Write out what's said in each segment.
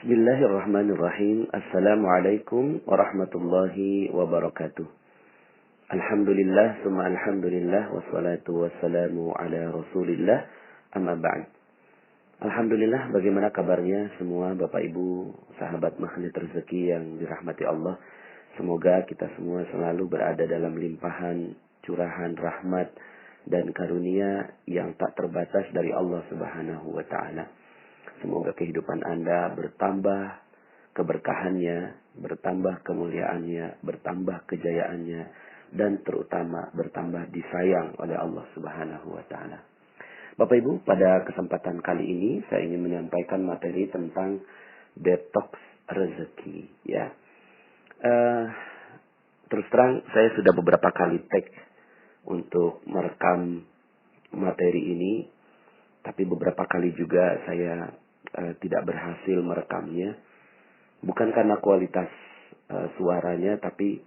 Bismillahirrahmanirrahim. Assalamualaikum warahmatullahi wabarakatuh. Alhamdulillah, summa alhamdulillah, wassalatu wassalamu ala rasulillah, amma ba'd. Alhamdulillah, bagaimana kabarnya semua Bapak Ibu, sahabat magnet rezeki yang dirahmati Allah. Semoga kita semua selalu berada dalam limpahan, curahan rahmat, dan karunia yang tak terbatas dari Allah Subhanahu wa Ta'ala. Semoga kehidupan Anda bertambah keberkahannya, bertambah kemuliaannya, bertambah kejayaannya, dan terutama bertambah disayang oleh Allah Subhanahu wa Ta'ala. Bapak Ibu, pada kesempatan kali ini saya ingin menyampaikan materi tentang detox rezeki. Ya, terus terang saya sudah beberapa kali tag untuk merekam materi ini, tapi beberapa kali juga saya tidak berhasil merekamnya. Bukan karena kualitas suaranya, tapi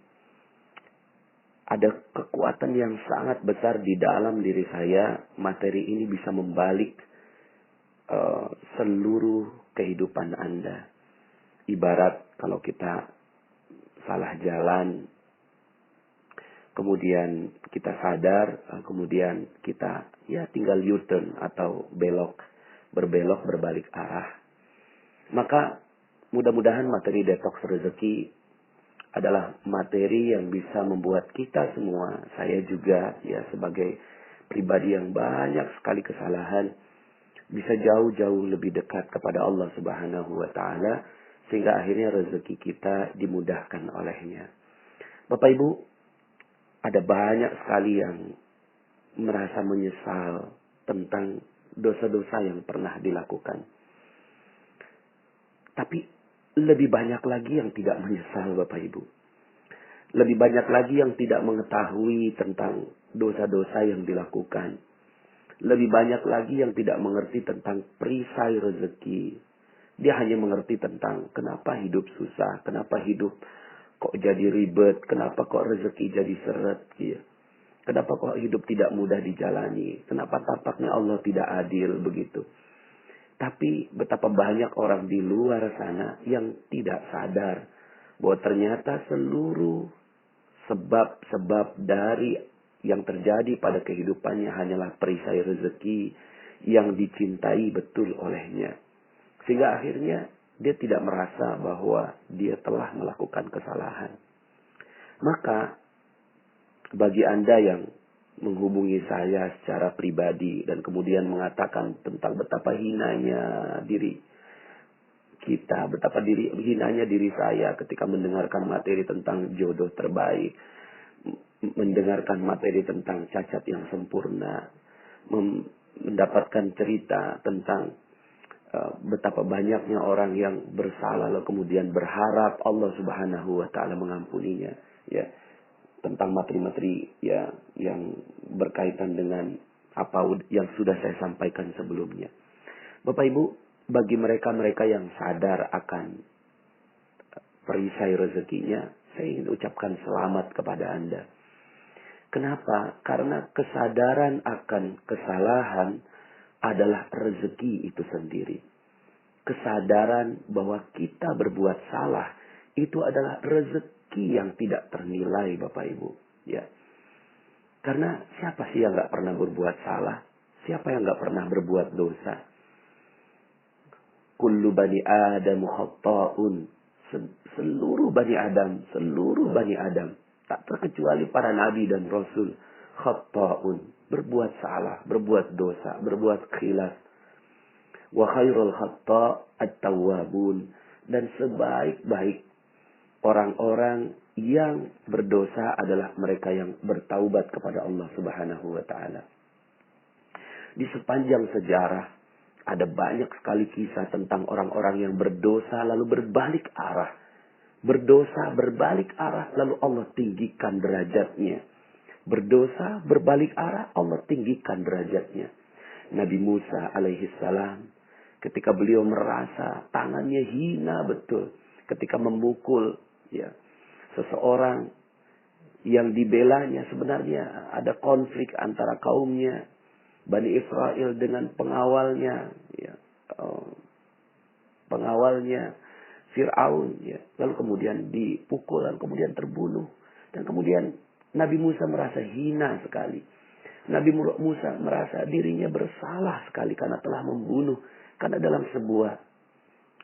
ada kekuatan yang sangat besar di dalam diri saya. Materi ini bisa membalik seluruh kehidupan Anda. Ibarat kalau kita salah jalan, kemudian kita sadar, kemudian kita tinggal U-turn atau berbelok berbalik arah. Maka mudah-mudahan materi detox rezeki adalah materi yang bisa membuat kita semua, saya juga sebagai pribadi yang banyak sekali kesalahan, bisa jauh-jauh lebih dekat kepada Allah Subhanahu wa Ta'ala, sehingga akhirnya rezeki kita dimudahkan olehnya. Bapak Ibu, ada banyak sekali yang merasa menyesal tentang dosa-dosa yang pernah dilakukan. Tapi lebih banyak lagi yang tidak menyesal, Bapak Ibu. Lebih banyak lagi yang tidak mengetahui tentang dosa-dosa yang dilakukan. Lebih banyak lagi yang tidak mengerti tentang perisai rezeki. Dia hanya mengerti tentang kenapa hidup susah, kenapa hidup kok jadi ribet, kenapa kok rezeki jadi seret, kenapa kok hidup tidak mudah dijalani, kenapa tampaknya Allah tidak adil begitu. Tapi betapa banyak orang di luar sana yang tidak sadar bahwa ternyata seluruh sebab-sebab dari yang terjadi pada kehidupannya hanyalah perisai rezeki yang dicintai betul olehnya. Sehingga akhirnya dia tidak merasa bahwa dia telah melakukan kesalahan. Maka bagi Anda yang menghubungi saya secara pribadi dan kemudian mengatakan tentang betapa hinanya diri kita, betapa hinanya diri saya ketika mendengarkan materi tentang jodoh terbaik, mendengarkan materi tentang cacat yang sempurna, mendapatkan cerita tentang betapa banyaknya orang yang bersalah lalu kemudian berharap Allah Subhanahu wa Ta'ala mengampuninya, tentang materi-materi yang berkaitan dengan apa yang sudah saya sampaikan sebelumnya. Bapak Ibu, bagi mereka-mereka yang sadar akan perisai rezekinya, saya ingin ucapkan selamat kepada Anda. Kenapa? Karena kesadaran akan kesalahan adalah rezeki itu sendiri. Kesadaran bahwa kita berbuat salah itu adalah rezeki yang tidak ternilai, Bapak Ibu. Karena siapa sih yang gak pernah berbuat salah? Siapa yang gak pernah berbuat dosa? Kullu bani Adam khatta'un. Seluruh bani Adam, tak terkecuali para nabi dan rasul, khatta'un, berbuat salah, berbuat dosa, berbuat khilaf. Wa khairul khatta' at-tawwabun, dan sebaik-baik orang-orang yang berdosa adalah mereka yang bertaubat kepada Allah Subhanahu wa Ta'ala. Di sepanjang sejarah ada banyak sekali kisah tentang orang-orang yang berdosa lalu berbalik arah. Berdosa berbalik arah lalu Allah tinggikan derajatnya. Berdosa berbalik arah Allah tinggikan derajatnya. Nabi Musa alaihissalam ketika beliau merasa tangannya hina betul ketika memukul seseorang yang dibelanya, sebenarnya ada konflik antara kaumnya Bani Israel dengan pengawalnya. Pengawalnya Fir'aun, ya. Lalu kemudian dipukul, lalu kemudian terbunuh. Dan kemudian Nabi Musa merasa hina sekali. Nabi Musa merasa dirinya bersalah sekali karena telah membunuh. Karena dalam sebuah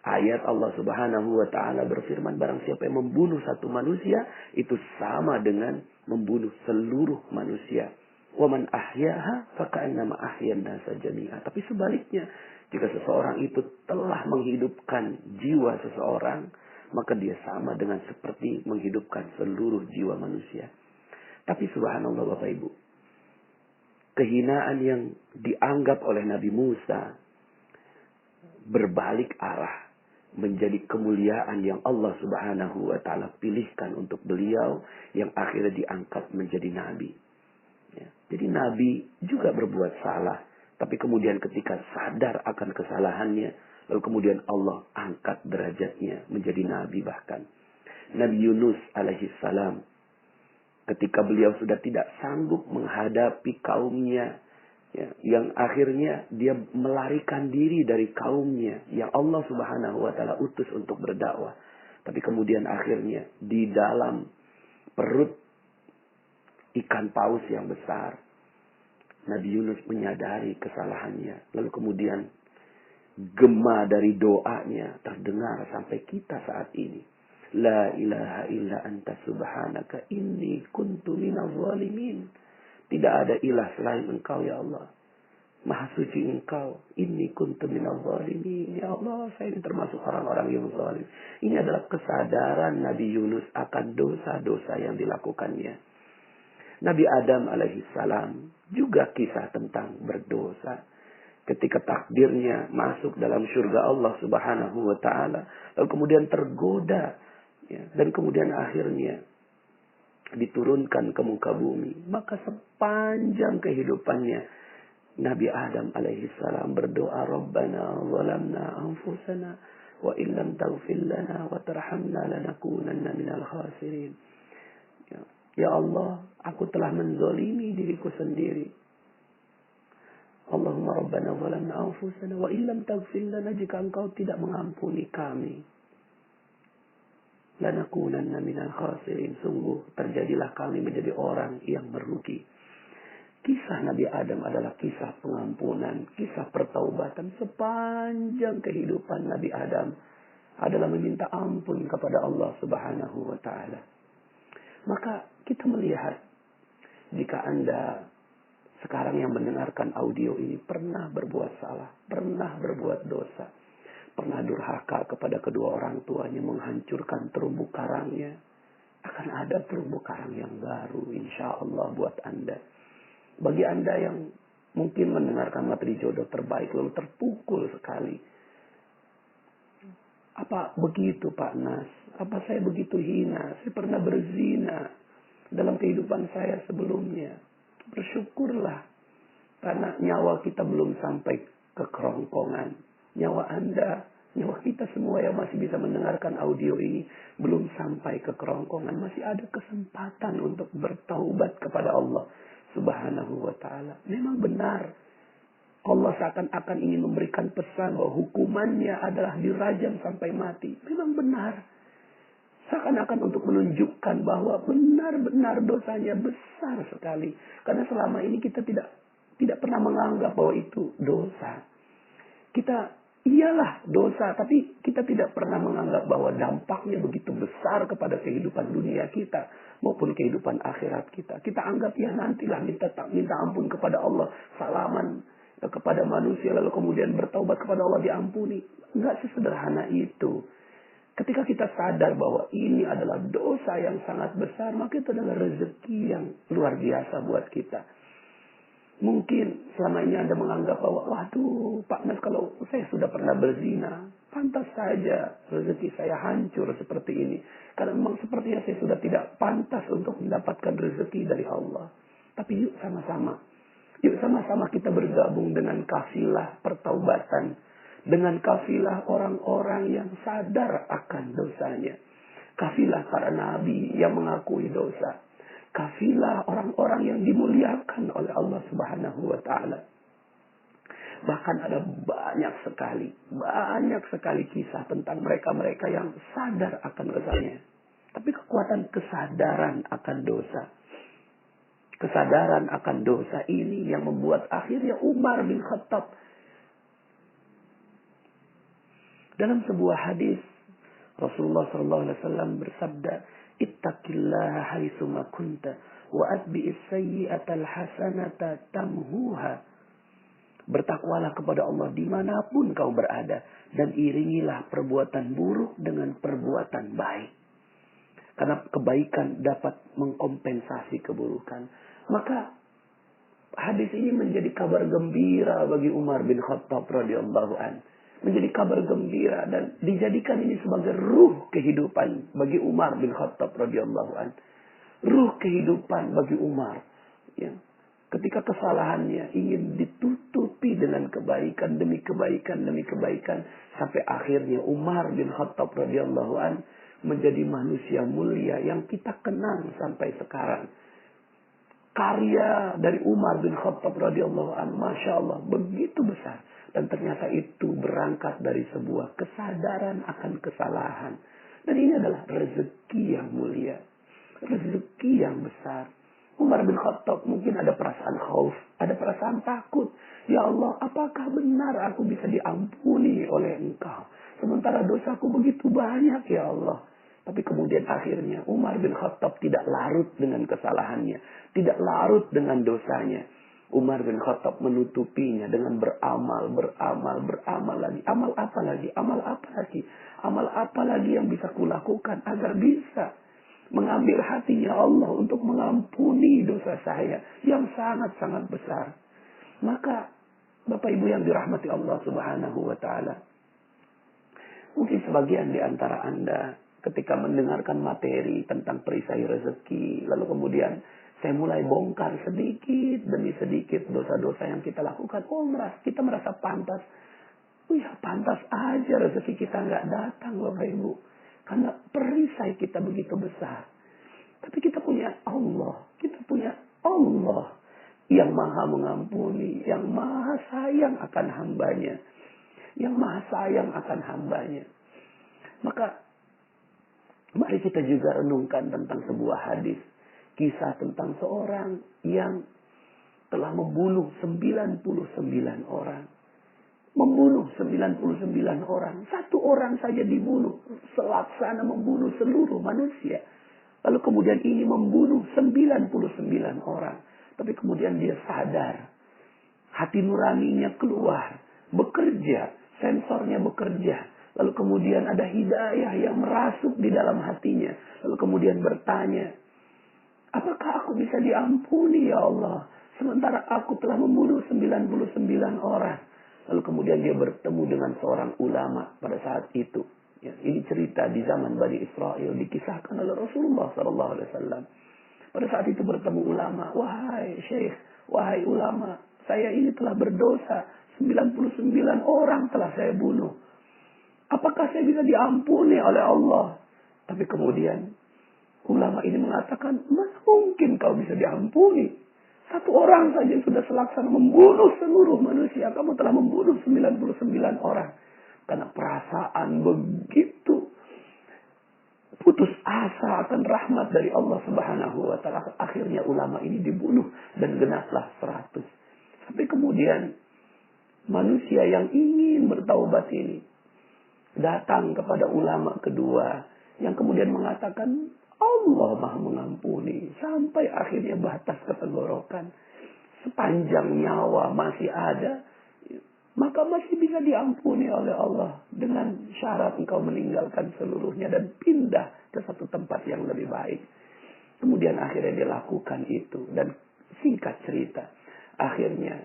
ayat Allah Subhanahu wa taala berfirman, barang siapa yang membunuh satu manusia itu sama dengan membunuh seluruh manusia. Wa man ahyaha faka'annama ahyan nasa jami'a. Tapi sebaliknya, jika seseorang itu telah menghidupkan jiwa seseorang, maka dia sama dengan seperti menghidupkan seluruh jiwa manusia. Tapi subhanallah Bapak Ibu, kehinaan yang dianggap oleh Nabi Musa berbalik arah menjadi kemuliaan yang Allah Subhanahu wa taala pilihkan untuk beliau, yang akhirnya diangkat menjadi nabi. Ya. Jadi nabi juga berbuat salah, tapi kemudian ketika sadar akan kesalahannya, lalu kemudian Allah angkat derajatnya menjadi nabi bahkan. Nabi Yunus alaihi salam, ketika beliau sudah tidak sanggup menghadapi kaumnya, ya, yang akhirnya dia melarikan diri dari kaumnya yang Allah Subhanahu wa taala utus untuk berdakwah. Tapi kemudian akhirnya di dalam perut ikan paus yang besar, Nabi Yunus menyadari kesalahannya. Lalu kemudian gema dari doanya terdengar sampai kita saat ini. La ilaha illa anta subhanaka inni kuntu minaz zalimin. Tidak ada ilah selain engkau ya Allah. Maha suci engkau. Inni kuntu minaz zalimin. Ya Allah, saya ini termasuk orang-orang yang zalim. Ini adalah kesadaran Nabi Yunus akan dosa-dosa yang dilakukannya. Nabi Adam alaihissalam juga kisah tentang berdosa. Ketika takdirnya masuk dalam surga Allah Subhanahu wa taala, lalu kemudian tergoda, ya, dan kemudian akhirnya diturunkan ke muka bumi, maka sepanjang kehidupannya Nabi Adam alaihissalam berdoa, Rabbana zalamna anfusana wa illam taghfir lana wa tarhamna lanakunanna minal khasirin. Ya Allah, aku telah menzalimi diriku sendiri. Allahumma Rabbana zalamna anfusana wa illam taghfir lana, jika engkau tidak mengampuni kami, lanakunanna minal khasirin, sungguh terjadilah kami menjadi orang yang merugi. Kisah Nabi Adam adalah kisah pengampunan, kisah pertaubatan. Sepanjang kehidupan Nabi Adam adalah meminta ampun kepada Allah Subhanahu wa taala. Maka kita melihat, jika Anda sekarang yang mendengarkan audio ini pernah berbuat salah, pernah berbuat dosa, pernah durhaka kepada kedua orang tuanya, menghancurkan terumbu karangnya, akan ada terumbu karang yang baru insya Allah buat Anda. Bagi Anda yang mungkin mendengarkan materi jodoh terbaik lalu terpukul sekali, apa begitu Pak Nas? Apa saya begitu hina? Saya pernah berzina dalam kehidupan saya sebelumnya. Bersyukurlah, karena nyawa kita belum sampai ke kerongkongan. Nyawa Anda, nyawa kita semua yang masih bisa mendengarkan audio ini belum sampai ke kerongkongan. Masih ada kesempatan untuk bertaubat kepada Allah Subhanahu wa taala. Memang benar, Allah seakan-akan ingin memberikan pesan bahwa hukumannya adalah dirajam sampai mati. Memang benar. Seakan-akan untuk menunjukkan bahwa benar-benar dosanya besar sekali. Karena selama ini kita tidak pernah menganggap bahwa itu dosa. Kita iyalah dosa, tapi kita tidak pernah menganggap bahwa dampaknya begitu besar kepada kehidupan dunia kita maupun kehidupan akhirat kita. Kita anggap ya nantilah minta ampun kepada Allah, salaman kepada manusia, lalu kemudian bertaubat kepada Allah diampuni. Enggak sesederhana itu. Ketika kita sadar bahwa ini adalah dosa yang sangat besar, maka itu adalah rezeki yang luar biasa buat kita. Mungkin selama ini Anda menganggap bahwa, waduh Pak Nas, kalau saya sudah pernah berzina, pantas saja rezeki saya hancur seperti ini. Karena memang sepertinya saya sudah tidak pantas untuk mendapatkan rezeki dari Allah. Tapi yuk sama-sama kita bergabung dengan kafilah pertaubatan. Dengan kafilah orang-orang yang sadar akan dosanya. Kafilah para nabi yang mengakui dosa. Kafilah orang-orang yang dimuliakan oleh Allah Subhanahu wa taala. Bahkan ada banyak sekali kisah tentang mereka-mereka yang sadar akan dosanya. Tapi kekuatan kesadaran akan dosa. Kesadaran akan dosa ini yang membuat akhirnya Umar bin Khattab dalam sebuah hadis Rasulullah SAW bersabda, "Ittaqillaha haitsuma kunta wa atbi'is sayyi'atal hasanata tamhuha." Bertakwalah kepada Allah dimanapun kau berada. Dan iringilah perbuatan buruk dengan perbuatan baik. Karena kebaikan dapat mengkompensasi keburukan. Maka hadis ini menjadi kabar gembira bagi Umar bin Khattab radhiyallahu an. Menjadi kabar gembira dan dijadikan ini sebagai ruh kehidupan bagi Umar bin Khattab radhiyallahu an. Ruh kehidupan bagi Umar. Ya. Ketika kesalahannya ingin ditutupi dengan kebaikan demi kebaikan demi kebaikan. Sampai akhirnya Umar bin Khattab radhiyallahu an menjadi manusia mulia yang kita kenang sampai sekarang. Karya dari Umar bin Khattab radhiyallahu an, Masya Allah, begitu besar. Dan ternyata itu berangkat dari sebuah kesadaran akan kesalahan. Dan ini adalah rezeki yang mulia. Rezeki yang besar. Umar bin Khattab mungkin ada perasaan khauf, ada perasaan takut. Ya Allah, apakah benar aku bisa diampuni oleh Engkau? Sementara dosaku begitu banyak ya Allah. Tapi kemudian akhirnya Umar bin Khattab tidak larut dengan kesalahannya. Tidak larut dengan dosanya. Umar bin Khattab menutupinya dengan beramal lagi. Amal apa lagi? Amal apa lagi? Amal apa lagi yang bisa kulakukan agar bisa mengambil hatinya Allah untuk mengampuni dosa saya yang sangat-sangat besar. Maka Bapak Ibu yang dirahmati Allah Subhanahu wa taala, mungkin sebagian di antara Anda ketika mendengarkan materi tentang perisai rezeki, lalu kemudian saya mulai bongkar sedikit demi sedikit dosa-dosa yang kita lakukan. Kita merasa pantas. Oh ya, pantas aja rezeki kita nggak datang Bapak Ibu. Karena perisai kita begitu besar. Tapi kita punya Allah. Kita punya Allah yang maha mengampuni. Yang maha sayang akan hambanya. Yang maha sayang akan hambanya. Maka mari kita juga renungkan tentang sebuah hadis. Kisah tentang seorang yang telah membunuh 99 orang. Membunuh 99 orang. Satu orang saja dibunuh. Selaksana membunuh seluruh manusia. Lalu kemudian ini membunuh 99 orang. Tapi kemudian dia sadar. Hati nuraninya keluar. Bekerja. Sensornya bekerja. Lalu kemudian ada hidayah yang merasuk di dalam hatinya. Lalu kemudian bertanya, apakah aku bisa diampuni ya Allah? Sementara aku telah membunuh 99 orang. Lalu kemudian dia bertemu dengan seorang ulama pada saat itu. Ya, ini cerita di zaman Bani Israel dikisahkan oleh Rasulullah SAW. Pada saat itu bertemu ulama. Wahai syekh, wahai ulama, saya ini telah berdosa. 99 orang telah saya bunuh. Apakah saya bisa diampuni oleh Allah? Tapi kemudian ulama ini mengatakan, mana mungkin kau bisa diampuni? Satu orang saja sudah selaksana membunuh seluruh manusia. Kamu telah membunuh 99 orang. Karena perasaan begitu putus asa akan rahmat dari Allah Subhanahu wa taala. Akhirnya ulama ini dibunuh dan genaplah 100. Tapi kemudian manusia yang ingin bertaubat ini datang kepada ulama kedua yang kemudian mengatakan, Allah maha mengampuni. Sampai akhirnya batas ketenggorokan. Sepanjang nyawa masih ada, maka masih bisa diampuni oleh Allah. Dengan syarat engkau meninggalkan seluruhnya dan pindah ke satu tempat yang lebih baik. Kemudian akhirnya dia lakukan itu. Dan singkat cerita, akhirnya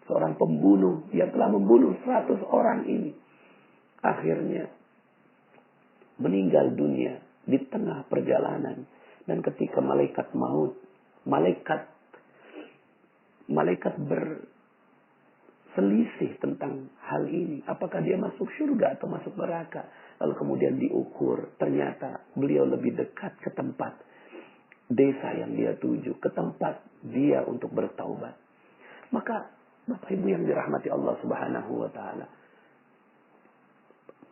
seorang pembunuh yang telah membunuh 100 orang ini, akhirnya meninggal dunia di tengah perjalanan. Dan ketika malaikat maut, malaikat berselisih tentang hal ini, apakah dia masuk surga atau masuk neraka. Lalu kemudian diukur, ternyata beliau lebih dekat ke tempat desa yang dia tuju, ke tempat dia untuk bertaubat. Maka Bapak Ibu yang dirahmati Allah Subhanahu wa taala.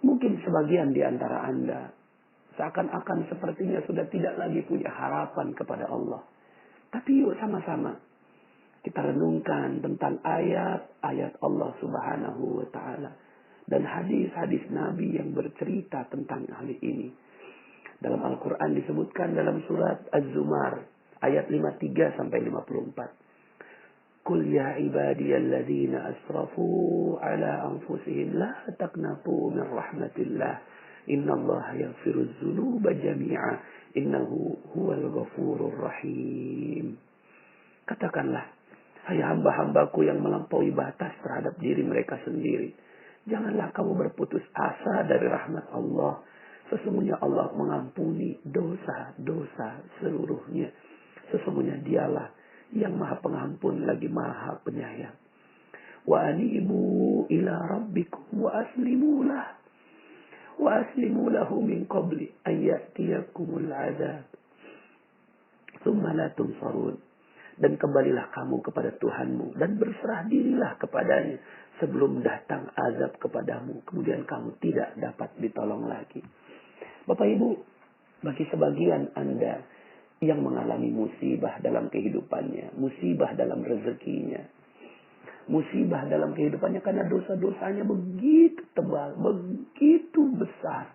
Mungkin sebagian di antara Anda seakan-akan sepertinya sudah tidak lagi punya harapan kepada Allah. Tapi yuk sama-sama kita renungkan tentang ayat-ayat Allah Subhanahu wa taala dan hadis-hadis Nabi yang bercerita tentang hal ini. Dalam Al-Qur'an disebutkan dalam surat Az-Zumar ayat 53 sampai 54. Qul ya ibadiyalladzina asrafu ala anfusihim la taqnatu min rahmatillah. Innallaha yaghfiruz dzunuba jami'a innahu huwal ghafurur rahim. Katakanlah, hai hamba-hambaku yang melampaui batas terhadap diri mereka sendiri, janganlah kamu berputus asa dari rahmat Allah. Sesungguhnya Allah mengampuni dosa-dosa seluruhnya. Sesungguhnya dialah yang maha pengampun lagi maha penyayang. Wa anibu ila rabbikum wa aslimu lah. Wa aslimu lahu min qabli ayyatiyakumul azab. Tsumma la tunsarun. Dan kembalilah kamu kepada Tuhanmu dan berserah dirilah kepadanya sebelum datang azab kepadamu. Kemudian kamu tidak dapat ditolong lagi. Bapak Ibu, bagi sebagian Anda yang mengalami musibah dalam kehidupannya, musibah dalam rezekinya, musibah dalam kehidupannya karena dosa-dosanya begitu tebal, begitu besar.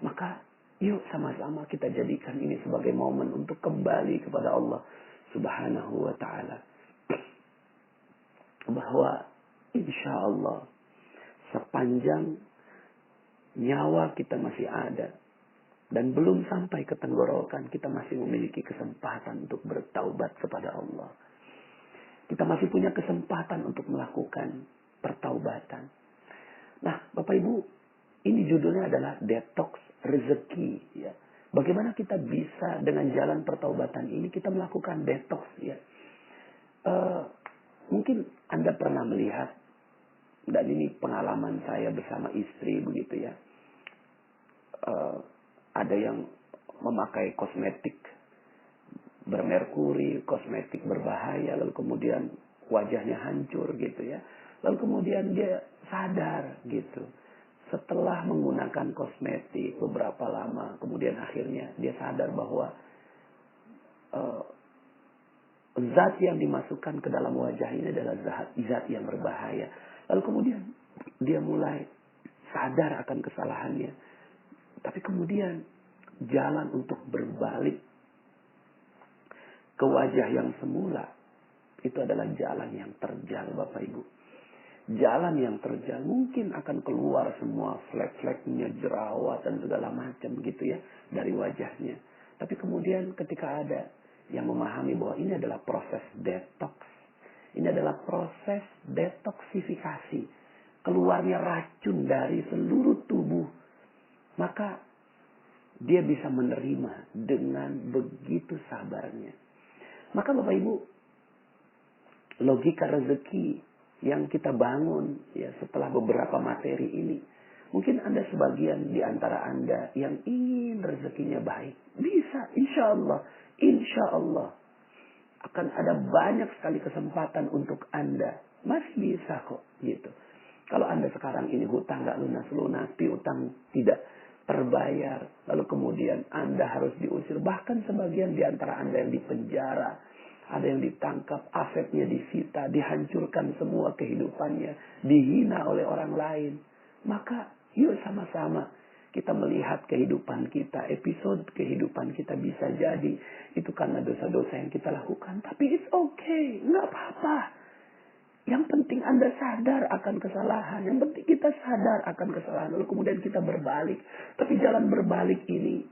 Maka yuk sama-sama kita jadikan ini sebagai momen untuk kembali kepada Allah Subhanahu wa ta'ala. Bahwa insya Allah sepanjang nyawa kita masih ada dan belum sampai ke tenggorokan, kita masih memiliki kesempatan untuk bertaubat kepada Allah. Kita masih punya kesempatan untuk melakukan pertaubatan. Nah, Bapak Ibu, ini judulnya adalah detox rezeki. Ya. Bagaimana kita bisa dengan jalan pertaubatan ini kita melakukan detox? Ya. Mungkin Anda pernah melihat, dan ini pengalaman saya bersama istri begitu ya. Ada yang memakai kosmetik bermerkuri, kosmetik berbahaya, lalu kemudian wajahnya hancur gitu ya. Lalu kemudian dia sadar gitu. Setelah menggunakan kosmetik beberapa lama, kemudian akhirnya dia sadar bahwa zat yang dimasukkan ke dalam wajah ini adalah zat yang berbahaya. Lalu kemudian dia mulai sadar akan kesalahannya. Tapi kemudian jalan untuk berbalik ke wajah yang semula itu adalah jalan yang terjal, Bapak Ibu. Jalan yang terjal mungkin akan keluar semua flek-fleknya, jerawat dan segala macam gitu ya dari wajahnya. Tapi kemudian ketika ada yang memahami bahwa ini adalah proses detox, ini adalah proses detoksifikasi, keluarnya racun dari seluruh tubuh, maka dia bisa menerima dengan begitu sabarnya. Maka Bapak Ibu, logika rezeki yang kita bangun ya setelah beberapa materi ini, mungkin Anda sebagian di antara Anda yang ingin rezekinya baik, bisa, insya Allah akan ada banyak sekali kesempatan untuk Anda, masih bisa kok gitu. Kalau Anda sekarang ini hutang nggak lunas-lunas, piutang tidak terbayar, lalu kemudian Anda harus diusir, bahkan sebagian di antara Anda yang dipenjara, ada yang ditangkap, asetnya disita, dihancurkan semua kehidupannya, dihina oleh orang lain. Maka yuk sama-sama kita melihat kehidupan kita, episode kehidupan kita bisa jadi itu karena dosa-dosa yang kita lakukan. Tapi it's okay, nggak apa-apa. Yang penting Anda sadar akan kesalahan. Yang penting kita sadar akan kesalahan. Lalu kemudian kita berbalik. Tapi jalan berbalik ini,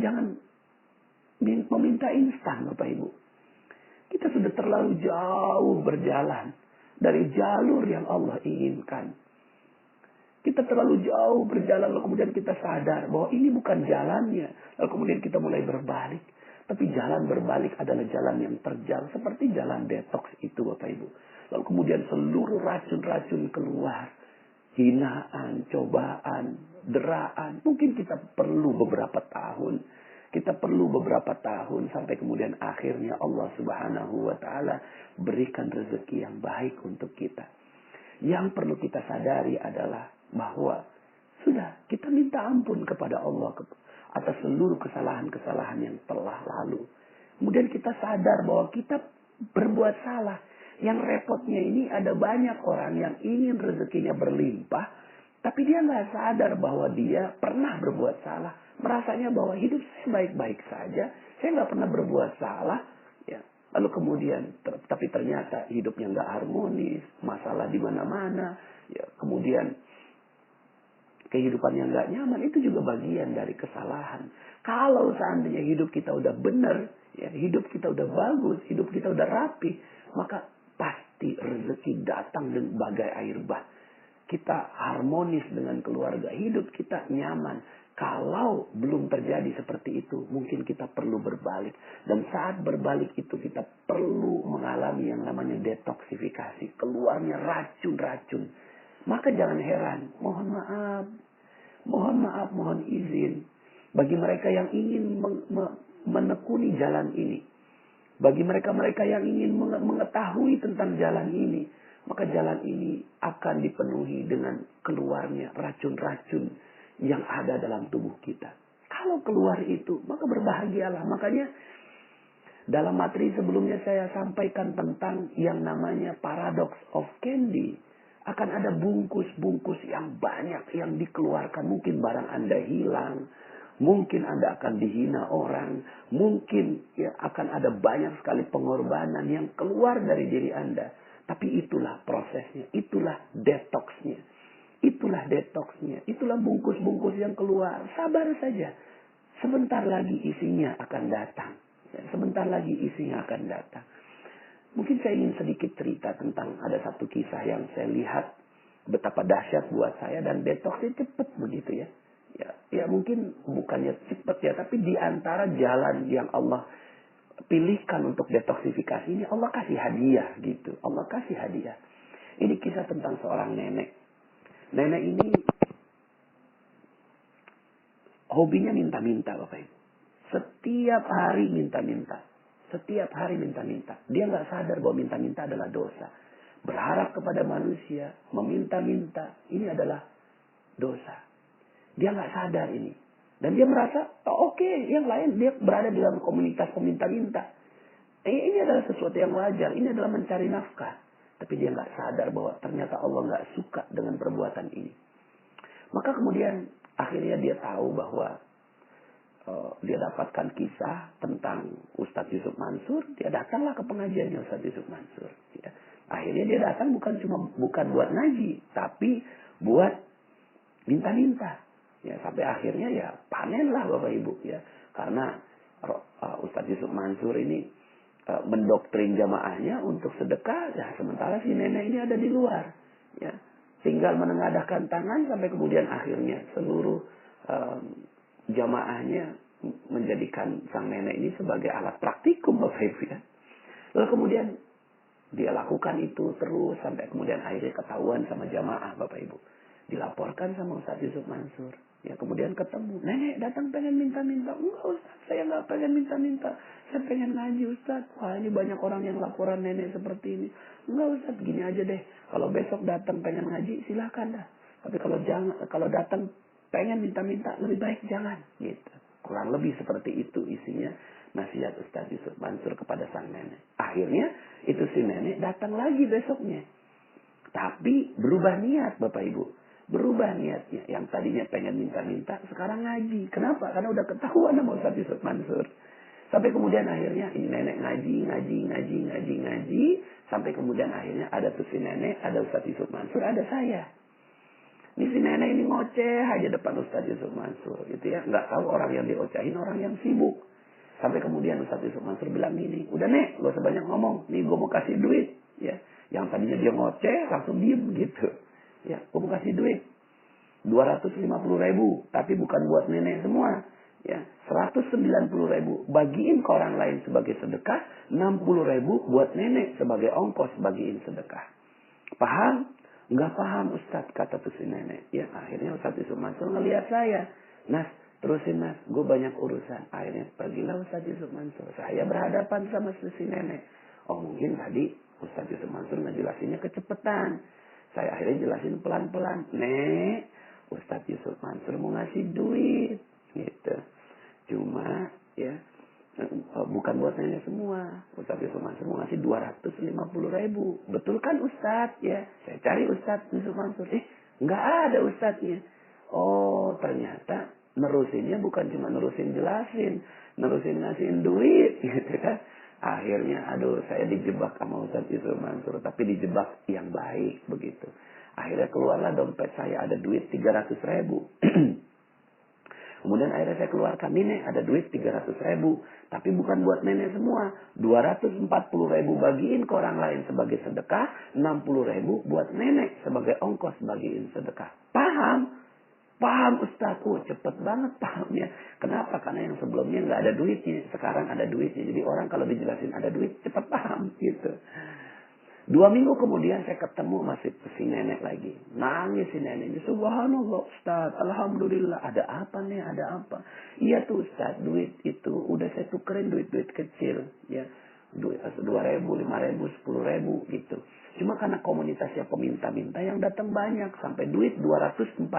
jangan meminta instan, Bapak Ibu. Kita sudah terlalu jauh berjalan dari jalur yang Allah inginkan. Kita terlalu jauh berjalan, lalu kemudian kita sadar bahwa ini bukan jalannya. Lalu kemudian kita mulai berbalik. Tapi jalan berbalik adalah jalan yang terjal. Seperti jalan detox itu, Bapak Ibu. Lalu kemudian seluruh racun-racun keluar. Hinaan, cobaan, deraan. Mungkin kita perlu beberapa tahun. Kita perlu beberapa tahun sampai kemudian akhirnya Allah Subhanahu wa taala berikan rezeki yang baik untuk kita. Yang perlu kita sadari adalah bahwa sudah kita minta ampun kepada Allah atas seluruh kesalahan-kesalahan yang telah lalu. Kemudian kita sadar bahwa kita berbuat salah. Yang repotnya ini ada banyak orang yang ingin rezekinya berlimpah, tapi dia nggak sadar bahwa dia pernah berbuat salah. Merasanya bahwa hidup saya baik-baik saja, saya nggak pernah berbuat salah. Ya, lalu kemudian, tapi ternyata hidupnya nggak harmonis, masalah di mana-mana. Ya, kemudian kehidupan yang nggak nyaman itu juga bagian dari kesalahan. Kalau seandainya hidup kita udah benar, ya, hidup kita udah bagus, hidup kita udah rapi, maka pasti rezeki datang dengan bagai air bah. Kita harmonis dengan keluarga, hidup kita nyaman. Kalau belum terjadi seperti itu, mungkin kita perlu berbalik. Dan saat berbalik itu kita perlu mengalami yang namanya detoksifikasi, keluarnya racun-racun. Maka jangan heran, mohon maaf, mohon izin bagi mereka yang ingin menekuni jalan ini. Bagi mereka-mereka yang ingin mengetahui tentang jalan ini, maka jalan ini akan dipenuhi dengan keluarnya racun-racun yang ada dalam tubuh kita. Kalau keluar itu, maka berbahagialah. Makanya dalam materi sebelumnya saya sampaikan tentang yang namanya paradox of candy. Akan ada bungkus-bungkus yang banyak yang dikeluarkan. Mungkin barang Anda hilang. Mungkin Anda akan dihina orang. Mungkin ya akan ada banyak sekali pengorbanan yang keluar dari diri Anda. Tapi itulah prosesnya. Itulah detoxnya. Itulah detoxnya. Itulah bungkus-bungkus yang keluar. Sabar saja. Sebentar lagi isinya akan datang. Ya, sebentar lagi isinya akan datang. Mungkin saya ingin sedikit cerita tentang ada satu kisah yang saya lihat betapa dahsyat buat saya dan detoxnya cepat begitu ya. Ya mungkin bukannya cepat ya, tapi di antara jalan yang Allah pilihkan untuk detoksifikasi ini Allah kasih hadiah gitu. Allah kasih hadiah. Ini kisah tentang seorang nenek. Nenek ini hobinya minta-minta Bapak Ibu. Setiap hari minta-minta. Setiap hari minta-minta. Dia nggak sadar bahwa minta-minta adalah dosa. Berharap kepada manusia, meminta-minta, ini adalah dosa. Dia nggak sadar ini. Dan dia merasa, oke, yang lain dia berada di dalam komunitas peminta-minta. Ini adalah sesuatu yang wajar. Ini adalah mencari nafkah. Tapi dia nggak sadar bahwa ternyata Allah nggak suka dengan perbuatan ini. Maka kemudian akhirnya dia tahu bahwa dia dapatkan kisah tentang Ustadz Yusuf Mansur. Dia datanglah ke pengajiannya Ustadz Yusuf Mansur. Ya. Akhirnya dia datang bukan buat ngaji, tapi buat minta-minta. Ya, sampai akhirnya ya panenlah Bapak Ibu ya. Karena Ustadz Yusuf Mansur ini mendoktrin jamaahnya untuk sedekah. Ya, sementara si nenek ini ada di luar. Ya. Tinggal menengadahkan tangan sampai kemudian akhirnya seluruh jamaahnya menjadikan sang nenek ini sebagai alat praktikum Bapak Ibu ya. Lalu kemudian dia lakukan itu terus sampai kemudian akhirnya ketahuan sama jamaah Bapak Ibu. Dilaporkan sama Ustadz Yusuf Mansur. Ya kemudian ketemu. Nenek datang pengen minta-minta. Enggak Ustadz, saya nggak pengen minta-minta. Saya pengen ngaji Ustadz. Wah ini banyak orang yang laporan nenek seperti ini. Enggak Ustadz, gini aja deh. Kalau besok datang pengen ngaji silakan dah. Tapi kalau datang pengen minta-minta lebih baik jangan gitu. Kurang lebih seperti itu isinya nasihat Ustadz Yusuf Mansur kepada sang nenek. Akhirnya itu si nenek datang lagi besoknya. Tapi berubah niat Bapak Ibu. Berubah niatnya. Yang tadinya pengen minta-minta sekarang ngaji. Kenapa? Karena udah ketahuan sama Ustadz Yusuf Mansur. Sampai kemudian akhirnya ini nenek ngaji. Sampai kemudian akhirnya ada tuh si nenek, ada Ustadz Yusuf Mansur, ada saya. Ini si nenek ini ngoceh aja depan Ustadz Yusuf Mansur gitu ya. Nggak tahu orang yang diocehin orang yang sibuk. Sampai kemudian Ustadz Yusuf Mansur bilang gini, udah nek gak usah banyak ngomong. Nih gue mau kasih duit. Ya, yang tadinya dia ngoceh langsung diem gitu. Ya, gue mau kasih duit. 250.000. Tapi bukan buat nenek semua. Ya, 190.000. Bagiin ke orang lain sebagai sedekah. 60.000 buat nenek sebagai ongkos bagiin sedekah. Paham? Nggak paham Ustadz, kata tuh si nenek. Ya akhirnya Ustadz Yusuf Mansur ngelihat saya. Nas, Terusin mas, gue banyak urusan. Akhirnya pergilah Ustaz Yusuf Mansur. Saya berhadapan sama si nenek. Oh mungkin tadi Ustaz Yusuf Mansur ngejelasinnya kecepatan. Saya akhirnya jelasin pelan-pelan. Nek, Ustaz Yusuf Mansur mau ngasih duit. Gitu. Cuma ya bukan buat nenek semua. Ustaz Yusuf Mansur mau ngasih 250.000. Betul kan Ustaz? Ya, saya cari Ustaz Yusuf Mansur. Nggak ada Ustaznya. Oh ternyata nerusinnya bukan cuma nerusin jelasin, nerusin ngasihin duit gitu kan. Akhirnya aduh saya dijebak sama Ustaz Yusuf Mansur, tapi dijebak yang baik begitu. Akhirnya keluarlah dompet saya ada duit 300.000. Kemudian akhirnya saya keluarkan, nenek ada duit 300.000. Tapi bukan buat nenek semua. 240.000 bagiin ke orang lain sebagai sedekah. 60.000 buat nenek sebagai ongkos bagiin sedekah. Paham? Paham Ustaz. Oh cepet banget pahamnya. Kenapa? Karena yang sebelumnya nggak ada duitnya. Sekarang ada duitnya. Jadi orang kalau dijelasin ada duit cepet paham gitu. 2 minggu kemudian saya ketemu masih si nenek lagi. Nangis si neneknya. Subhanallah Ustaz. Alhamdulillah. Ada apa nih? Ada apa? Iya tuh Ustaz. Duit itu udah saya tukerin duit-duit kecil. Ya. Duit 2.000, 5.000, 10.000 gitu. Cuma karena komunitasnya peminta-minta yang datang banyak. Sampai duit 240.000.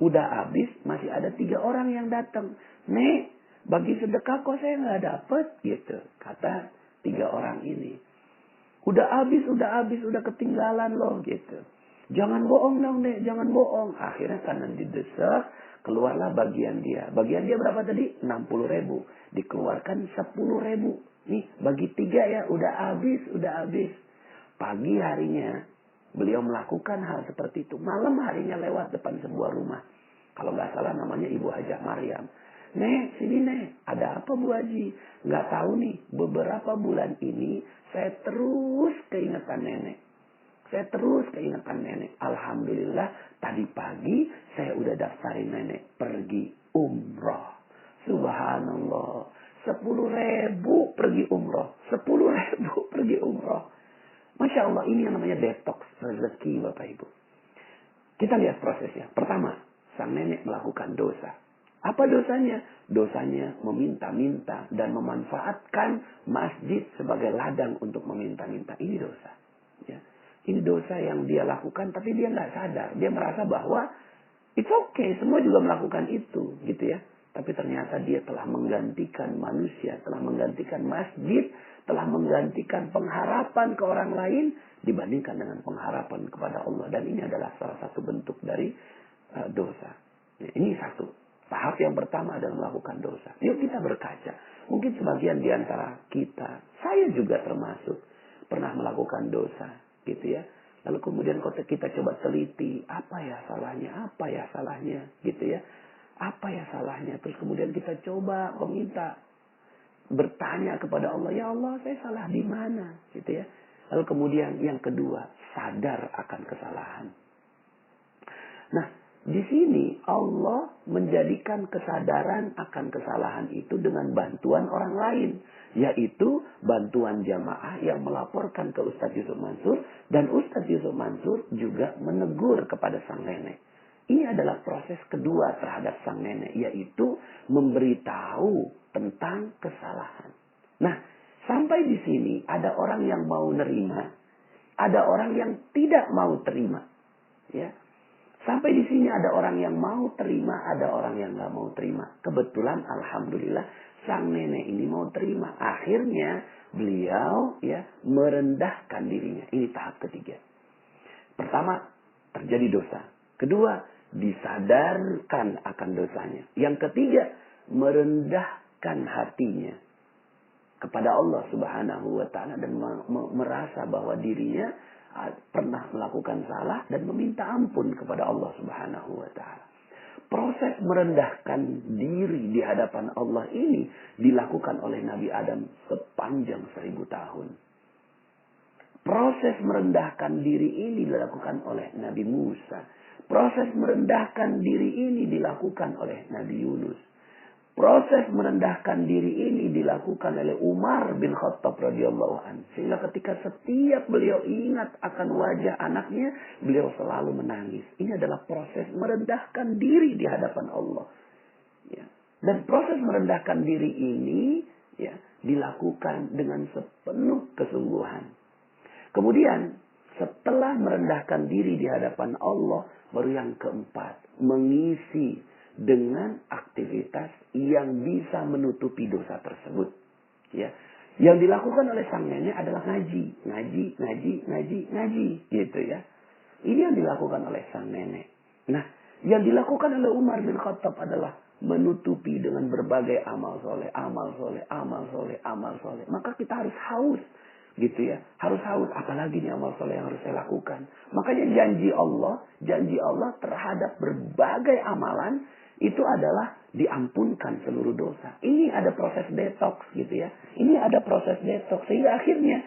Udah habis. Masih ada 3 orang yang datang. Nek, bagi sedekah kok saya nggak dapet gitu. Kata 3 orang ini. Udah habis, udah ketinggalan loh gitu. Jangan bohong dong Nek, jangan bohong. Akhirnya karena didesak, keluarlah bagian dia. Bagian dia berapa tadi? 60.000. Dikeluarkan 10.000. Nih bagi 3 ya, udah habis. Pagi harinya beliau melakukan hal seperti itu. Malam harinya lewat depan sebuah rumah. Kalau nggak salah namanya Ibu Hajah Maryam. Nek, sini Nek. Ada apa Bu Haji? Nggak tahu nih. Beberapa bulan ini saya terus keingetan nenek. Alhamdulillah tadi pagi saya udah daftarin nenek pergi umroh. Subhanallah. 10.000 pergi umroh. 10.000 pergi umroh. Masya Allah, ini yang namanya detox rezeki Bapak Ibu. Kita lihat prosesnya. Pertama, sang nenek melakukan dosa. Apa dosanya? Dosanya meminta-minta dan memanfaatkan masjid sebagai ladang untuk meminta-minta. Ini dosa. Ya. Ini dosa yang dia lakukan tapi dia nggak sadar. Dia merasa bahwa it's okay, semua juga melakukan itu, gitu ya. Tapi ternyata dia telah menggantikan manusia, telah menggantikan masjid, telah menggantikan pengharapan ke orang lain dibandingkan dengan pengharapan kepada Allah. Dan ini adalah salah satu bentuk dari dosa. Ya, ini satu. Tahap yang pertama adalah melakukan dosa. Yuk kita berkaca. Mungkin sebagian di antara kita, saya juga termasuk, pernah melakukan dosa, gitu ya. Lalu kemudian kita coba teliti, apa ya salahnya, gitu ya. Apa ya salahnya? Terus kemudian kita coba meminta, bertanya kepada Allah, ya Allah saya salah di mana, gitu ya. Lalu kemudian yang kedua, sadar akan kesalahan. Nah, di sini Allah menjadikan kesadaran akan kesalahan itu dengan bantuan orang lain. Yaitu bantuan jamaah yang melaporkan ke Ustaz Yusuf Mansur. Dan Ustaz Yusuf Mansur juga menegur kepada sang nenek. Ini adalah proses kedua terhadap sang nenek. Yaitu memberitahu tentang kesalahan. Nah, sampai di sini ada orang yang mau nerima. Ada orang yang tidak mau terima. Ya. Sampai di sini ada orang yang mau terima, ada orang yang nggak mau terima. Kebetulan alhamdulillah sang nenek ini mau terima. Akhirnya beliau ya merendahkan dirinya. Ini tahap ketiga. Pertama, terjadi dosa. Kedua, disadarkan akan dosanya. Yang ketiga, merendahkan hatinya kepada Allah Subhanahu wa taala dan merasa bahwa dirinya pernah melakukan salah dan meminta ampun kepada Allah Subhanahu wa taala. Proses merendahkan diri di hadapan Allah ini dilakukan oleh Nabi Adam sepanjang 1000 tahun. Proses merendahkan diri ini dilakukan oleh Nabi Musa. Proses merendahkan diri ini dilakukan oleh Nabi Yunus. Proses merendahkan diri ini dilakukan oleh Umar bin Khattab radhiyallahu anhu. Sehingga ketika setiap beliau ingat akan wajah anaknya, beliau selalu menangis. Ini adalah proses merendahkan diri di hadapan Allah. Ya. Dan proses merendahkan diri ini ya dilakukan dengan sepenuh kesungguhan. Kemudian setelah merendahkan diri di hadapan Allah, baru yang keempat, mengisi dengan aktivitas yang bisa menutupi dosa tersebut. Ya. Yang dilakukan oleh sang nenek adalah ngaji, gitu ya. Ini yang dilakukan oleh sang nenek. Nah, yang dilakukan oleh Umar bin Khattab adalah menutupi dengan berbagai amal soleh. Maka kita harus haus, gitu ya. Harus haus, apalagi nih amal soleh yang harus saya lakukan. Makanya janji Allah terhadap berbagai amalan itu adalah diampunkan seluruh dosa. Ini ada proses detox, gitu ya. Ini ada proses detox sehingga akhirnya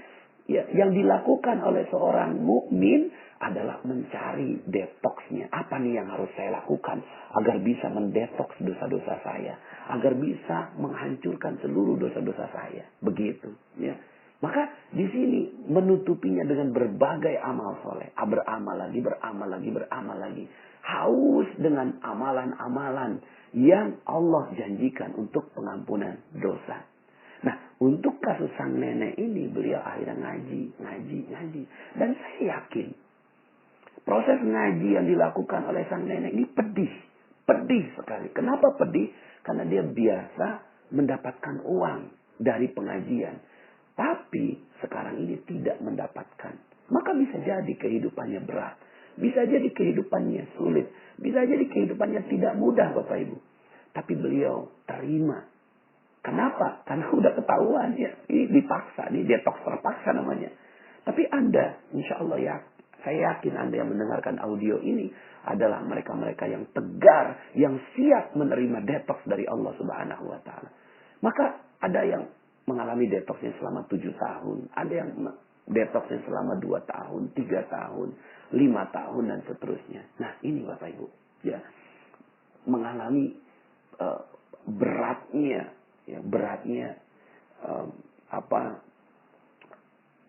ya, yang dilakukan oleh seorang mukmin adalah mencari detoxnya. Apa nih yang harus saya lakukan agar bisa mendetoks dosa-dosa saya, agar bisa menghancurkan seluruh dosa-dosa saya. Begitu, ya. Maka di sini menutupinya dengan berbagai amal soleh, beramal lagi. Haus dengan amalan-amalan yang Allah janjikan untuk pengampunan dosa. Nah, untuk kasus sang nenek ini beliau akhirnya ngaji. Dan saya yakin proses ngaji yang dilakukan oleh sang nenek ini pedih sekali. Kenapa pedih? Karena dia biasa mendapatkan uang dari pengajian. Tapi sekarang ini tidak mendapatkan. Maka bisa jadi kehidupannya berat. Bisa jadi kehidupannya sulit. Bisa jadi kehidupannya tidak mudah Bapak Ibu. Tapi beliau terima. Kenapa? Karena udah ketahuan ya. Ini dipaksa. Ini detox terpaksa namanya. Tapi Anda, insya Allah ya. Saya yakin Anda yang mendengarkan audio ini adalah mereka-mereka yang tegar. Yang siap menerima detox dari Allah Subhanahu wa Ta'ala. Maka ada yang mengalami detoxnya selama 7 tahun. Ada yang detoxnya selama 2 tahun, 3 tahun, 5 tahun dan seterusnya. Nah ini Bapak Ibu. Ya, mengalami beratnya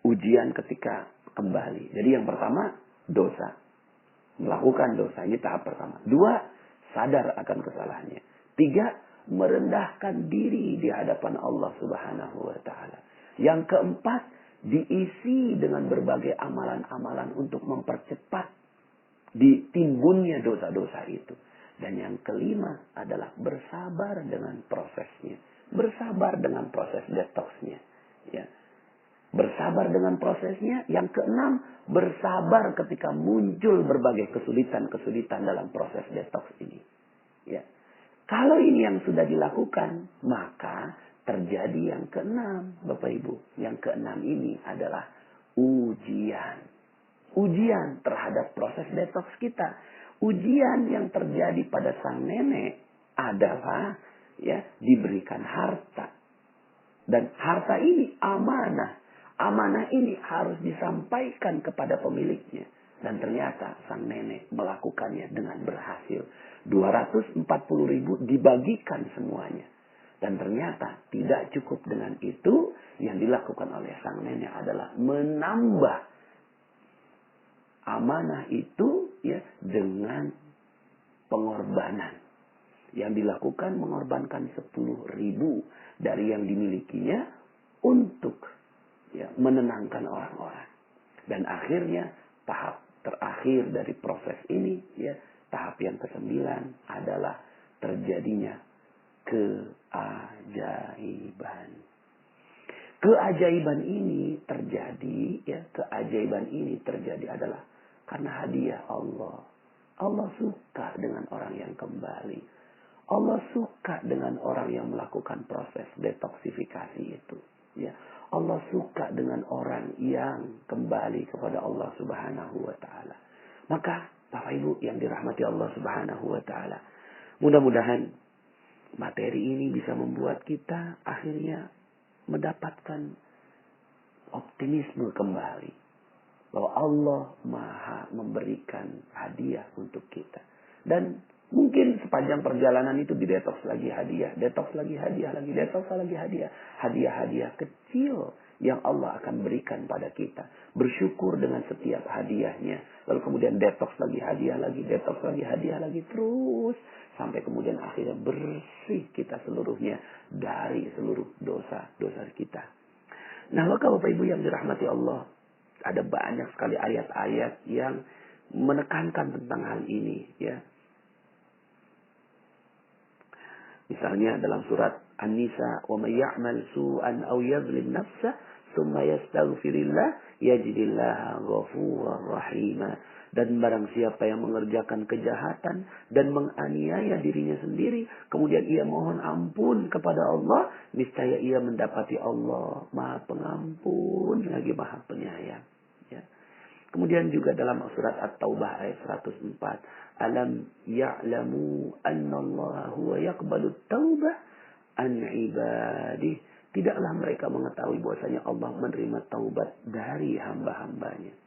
ujian ketika kembali. Jadi yang pertama dosa. Melakukan dosa. Ini tahap pertama. 2, sadar akan kesalahannya. 3, merendahkan diri di hadapan Allah Subhanahu wa Ta'ala. Yang keempat, diisi dengan berbagai amalan-amalan untuk mempercepat ditimbunnya dosa-dosa itu. Dan yang kelima adalah bersabar dengan prosesnya. Bersabar dengan proses detoxnya. Ya. Bersabar dengan prosesnya. Yang keenam, bersabar ketika muncul berbagai kesulitan-kesulitan dalam proses detox ini. Ya. Kalau ini yang sudah dilakukan, maka terjadi yang keenam, Bapak Ibu. Yang keenam ini adalah ujian. Ujian terhadap proses detox kita. Ujian yang terjadi pada sang nenek adalah ya diberikan harta. Dan harta ini amanah. Amanah ini harus disampaikan kepada pemiliknya. Dan ternyata sang nenek melakukannya dengan berhasil. 240.000 dibagikan semuanya. Dan ternyata tidak cukup dengan itu. Yang dilakukan oleh sang nenek adalah menambah amanah itu ya dengan pengorbanan. Yang dilakukan mengorbankan 10.000 dari yang dimilikinya untuk ya, menenangkan orang-orang. Dan akhirnya tahap terakhir dari proses ini ya, tahap yang ke-9 adalah terjadinya keajaiban. Keajaiban ini terjadi adalah karena hadiah Allah. Allah suka dengan orang yang kembali. Allah suka dengan orang yang melakukan proses detoksifikasi itu. Ya. Allah suka dengan orang yang kembali kepada Allah Subhanahu wa Ta'ala. Maka Bapak Ibu yang dirahmati Allah Subhanahu wa Ta'ala, mudah-mudahan materi ini bisa membuat kita akhirnya mendapatkan optimisme kembali. Bahwa Allah Maha memberikan hadiah untuk kita. Dan mungkin sepanjang perjalanan itu didetoks lagi hadiah. Detoks lagi hadiah lagi. Detoks lagi hadiah. Hadiah-hadiah kecil yang Allah akan berikan pada kita. Bersyukur dengan setiap hadiahnya. Lalu kemudian detox lagi, hadiah lagi, detox lagi, hadiah lagi. Terus sampai kemudian akhirnya bersih kita seluruhnya dari seluruh dosa-dosa kita. Nah, maka Bapak Ibu yang dirahmati Allah, ada banyak sekali ayat-ayat yang menekankan tentang hal ini, ya. Misalnya dalam surat An-Nisa, "Wa may ya'mal su'an aw yadhlim nafsah, tsumma yastaghfirillah, yajidillaha ghafurar rahima." Dan barang siapa yang mengerjakan kejahatan dan menganiaya dirinya sendiri, kemudian ia mohon ampun kepada Allah, niscaya ia mendapati Allah Maha Pengampun lagi Maha Penyayang. Ya. Kemudian juga dalam surat At-Taubah ayat 104. Alam ya'lamu annallaha huwa yaqbalut taubah an ibadih. Tidaklah mereka mengetahui bahwasanya Allah menerima taubat dari hamba-hambanya.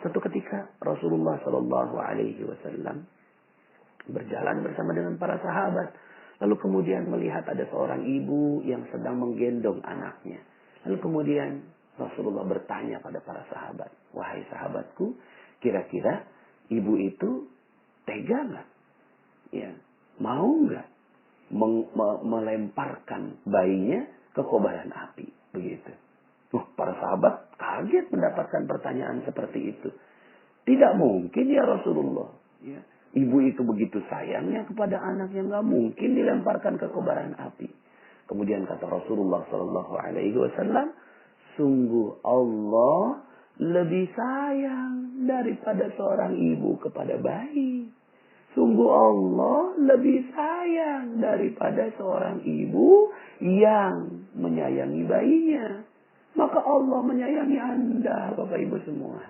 Suatu ketika Rasulullah Shallallahu Alaihi Wasallam berjalan bersama dengan para sahabat. Lalu kemudian melihat ada seorang ibu yang sedang menggendong anaknya. Lalu kemudian Rasulullah bertanya pada para sahabat, "Wahai sahabatku, kira-kira ibu itu tega nggak? Ya, mau nggak melemparkan bayinya ke kobaran api?" Begitu. Para sahabat kaget mendapatkan pertanyaan seperti itu. Tidak mungkin ya Rasulullah. Ya. Ibu itu begitu sayangnya kepada anaknya, nggak mungkin dilemparkan ke kobaran api. Kemudian kata Rasulullah Shallallahu Alaihi Wasallam, sungguh Allah lebih sayang daripada seorang ibu kepada bayi. Sungguh Allah lebih sayang daripada seorang ibu yang menyayangi bayinya. Maka Allah menyayangi Anda, Bapak Ibu semua.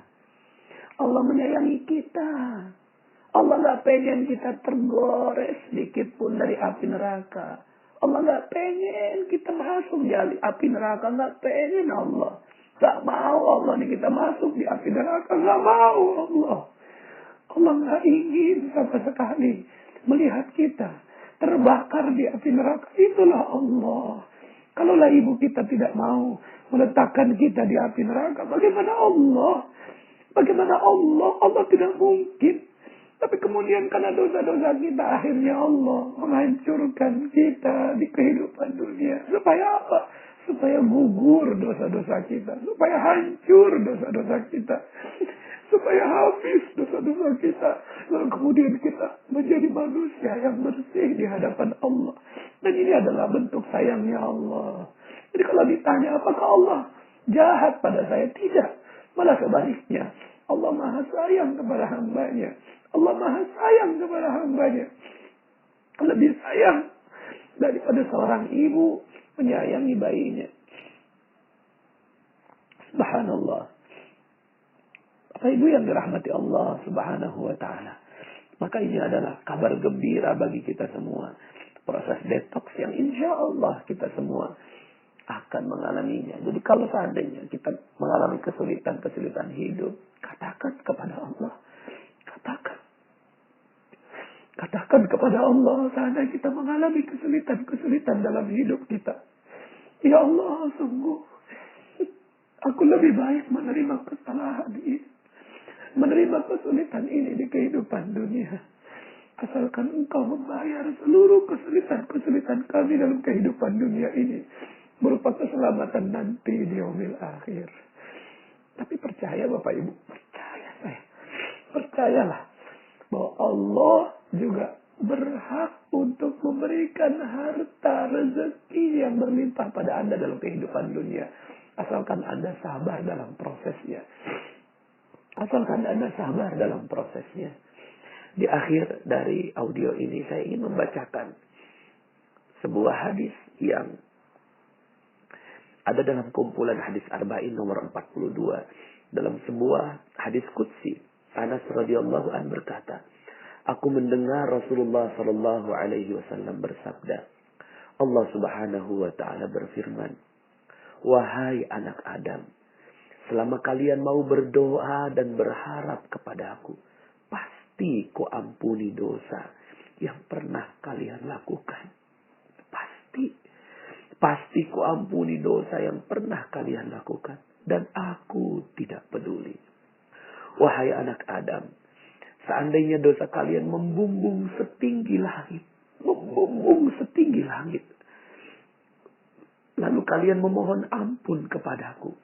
Allah menyayangi kita. Allah gak pengen kita tergores sedikit pun dari api neraka. Allah gak pengen kita masuk di api neraka. Gak pengen Allah. Gak mau Allah nih kita masuk di api neraka. Gak mau Allah. Allah gak ingin sama sekali melihat kita terbakar di api neraka. Itulah Allah. Kalaulah ibu kita tidak mau meletakkan kita di api neraka, bagaimana Allah? Bagaimana Allah? Allah tidak mungkin. Tapi kemudian karena dosa-dosa kita, akhirnya Allah menghancurkan kita di kehidupan dunia. Supaya apa? Supaya gugur dosa-dosa kita. Supaya hancur dosa-dosa kita. Supaya habis dosa-dosa kita. Lalu kemudian kita menjadi manusia yang bersih di hadapan Allah. Dan ini adalah bentuk sayangnya Allah. Jadi kalau ditanya apakah Allah jahat pada saya? Tidak. Malah sebaliknya. Allah maha sayang kepada hambanya. Allah maha sayang kepada hambanya. Lebih sayang daripada seorang ibu menyayangi bayinya. Subhanallah. Bapak Ibu yang dirahmati Allah Subhanahu wa ta'ala. Maka ini adalah kabar gembira bagi kita semua. Proses detox yang insya Allah kita semua akan mengalaminya. Jadi kalau seandainya kita mengalami kesulitan-kesulitan hidup, katakan kepada Allah. Katakan kepada Allah, seandainya kita mengalami kesulitan-kesulitan dalam hidup kita. Ya Allah, sungguh aku lebih baik menerima kesalahan ini. Menerima kesulitan ini di kehidupan dunia. Asalkan engkau membayar seluruh kesulitan-kesulitan kami dalam kehidupan dunia ini. Berupa keselamatan nanti di yaumil akhir. Tapi percaya Bapak Ibu. Percaya saya. Percayalah. Bahwa Allah juga berhak untuk memberikan harta rezeki yang berlimpah pada Anda dalam kehidupan dunia. Asalkan Anda sabar dalam prosesnya. Asalkan Anda sabar dalam prosesnya. Di akhir dari audio ini saya ingin membacakan sebuah hadis yang ada dalam kumpulan hadis Arba'in nomor 42. Dalam sebuah hadis qudsi, Anas radhiyallahu an berkata, aku mendengar Rasulullah sallallahu alaihi wasallam bersabda, Allah Subhanahu wa taala berfirman, wahai anak Adam, selama kalian mau berdoa dan berharap kepadaku, pasti ku ampuni dosa yang pernah kalian lakukan. Pasti ku Aku ampuni dosa yang pernah kalian lakukan. Dan aku tidak peduli. Wahai anak Adam, seandainya dosa kalian membumbung setinggi langit. Membumbung setinggi langit. Lalu kalian memohon ampun kepadaku.